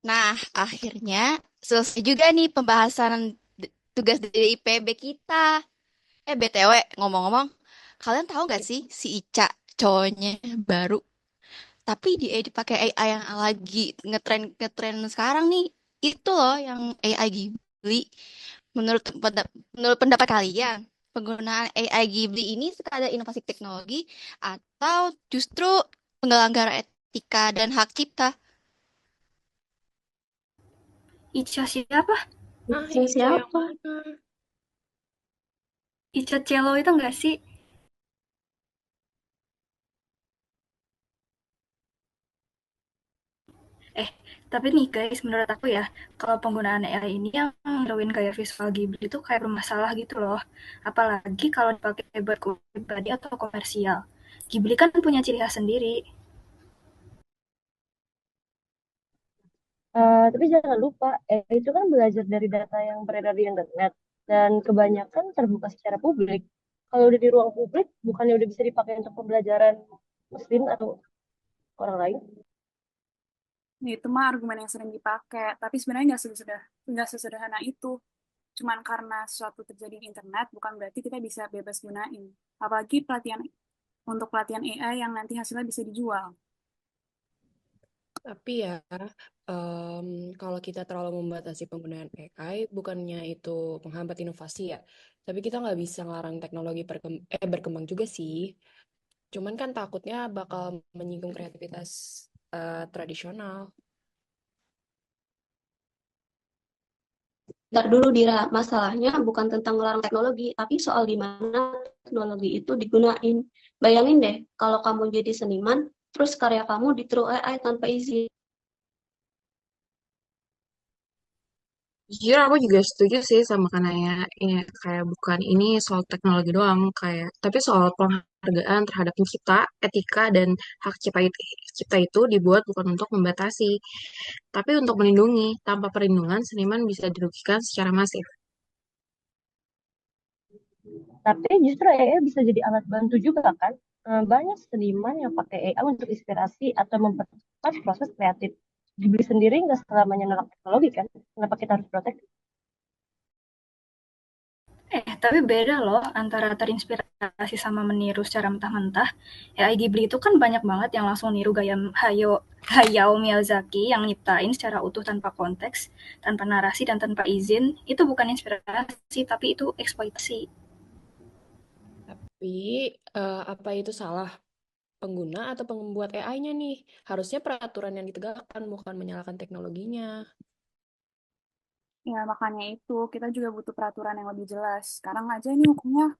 Nah, akhirnya selesai juga nih pembahasan tugas dari IPB kita. BTW, ngomong-ngomong, kalian tahu gak sih si Ica cowoknya baru? Tapi dia dipakai AI yang lagi ngetren sekarang nih. Itu loh yang AI Ghibli. Menurut pendapat kalian, penggunaan AI Ghibli ini sekadar inovasi teknologi atau justru pengelanggaran etika dan hak cipta? Ica siapa? Ah, Itu Ica yang siapa? mana? Ica Cello itu enggak sih? Eh, tapi nih guys, menurut aku ya, kalau penggunaan AI ini yang niruin kayak visual Ghibli itu kayak bermasalah gitu loh. Apalagi kalau dipakai buat pribadi atau komersial. Ghibli kan punya ciri khas sendiri. Tapi jangan lupa, itu kan belajar dari data yang beredar di internet dan kebanyakan terbuka secara publik. Kalau udah di ruang publik, bukannya udah bisa dipakai untuk pembelajaran mesin atau orang lain? Itu mah argumen yang sering dipakai, tapi sebenarnya nggak sesederhana itu. Cuman karena sesuatu terjadi di internet, bukan berarti kita bisa bebas gunain. Apalagi untuk pelatihan AI yang nanti hasilnya bisa dijual. Tapi ya, kalau kita terlalu membatasi penggunaan AI, bukannya itu menghambat inovasi ya. Tapi kita nggak bisa ngelarang teknologi berkembang juga sih. Cuman kan takutnya bakal menyinggung kreativitas tradisional. Ntar dulu Dira, masalahnya bukan tentang ngelarang teknologi, tapi soal di mana teknologi itu digunain. Bayangin deh, kalau kamu jadi seniman, terus karya kamu ditiru AI tanpa izin. Jujur aku juga setuju sih sama Kanaya. Ya, kayak bukan ini soal teknologi doang, kayak tapi soal penghargaan terhadap pencipta, etika dan hak cipta itu dibuat bukan untuk membatasi, tapi untuk melindungi. Tanpa perlindungan, seniman bisa dirugikan secara masif. Tapi justru AI bisa jadi alat bantu juga kan? Banyak seniman yang pakai AI untuk inspirasi atau mempercepat proses kreatif. Dibeli sendiri nggak selamanya nolak teknologi kan? Kenapa kita harus protek? Tapi beda loh antara terinspirasi sama meniru secara mentah-mentah. AI Ghibli itu kan banyak banget yang langsung niru gaya Hayao Miyazaki yang nyiptain secara utuh tanpa konteks, tanpa narasi dan tanpa izin. Itu bukan inspirasi, tapi itu eksploitasi. Tapi apa itu salah pengguna atau pembuat AI-nya nih? Harusnya peraturan yang ditegakkan, bukan menyalahkan teknologinya. Ya, makanya itu kita juga butuh peraturan yang lebih jelas. Sekarang aja ini hukumnya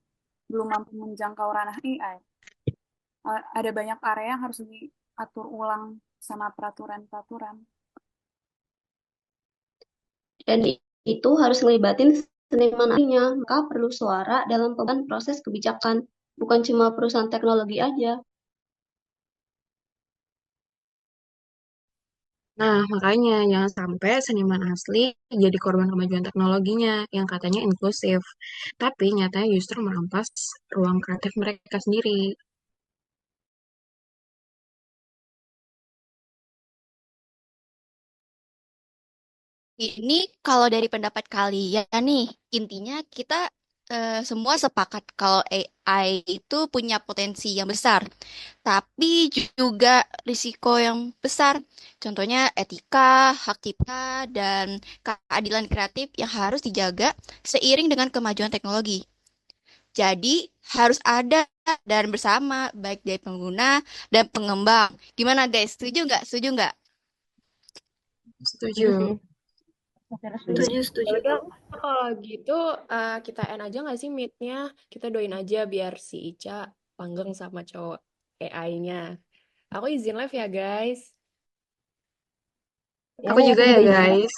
belum mampu menjangkau ranah AI. Ada banyak area yang harus diatur ulang sama peraturan-peraturan. Dan itu harus ngelibatin seniman aslinya, maka perlu suara dalam pembuatan proses kebijakan, bukan cuma perusahaan teknologi aja. Nah, makanya jangan sampai seniman asli jadi korban kemajuan teknologinya yang katanya inklusif, tapi nyatanya justru merampas ruang kreatif mereka sendiri. Ini kalau dari pendapat kalian nih, intinya kita semua sepakat kalau AI itu punya potensi yang besar, tapi juga risiko yang besar. Contohnya etika, hak cipta, dan keadilan kreatif yang harus dijaga seiring dengan kemajuan teknologi. Jadi harus ada dan bersama baik dari pengguna dan pengembang. Gimana guys? Setuju nggak? Setuju nggak? Setuju Setuju. sih. Masih harus setuju. Setuju, Ya setuju. udah, kalau gitu kita end aja nggak sih meet-nya? Kita doain aja biar si Ica langgeng sama cowok AI-nya. Aku izin live ya guys. Ya Aku nih, aku juga ya, juga izin. guys.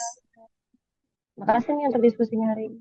Makasih nih untuk diskusinya hari ini.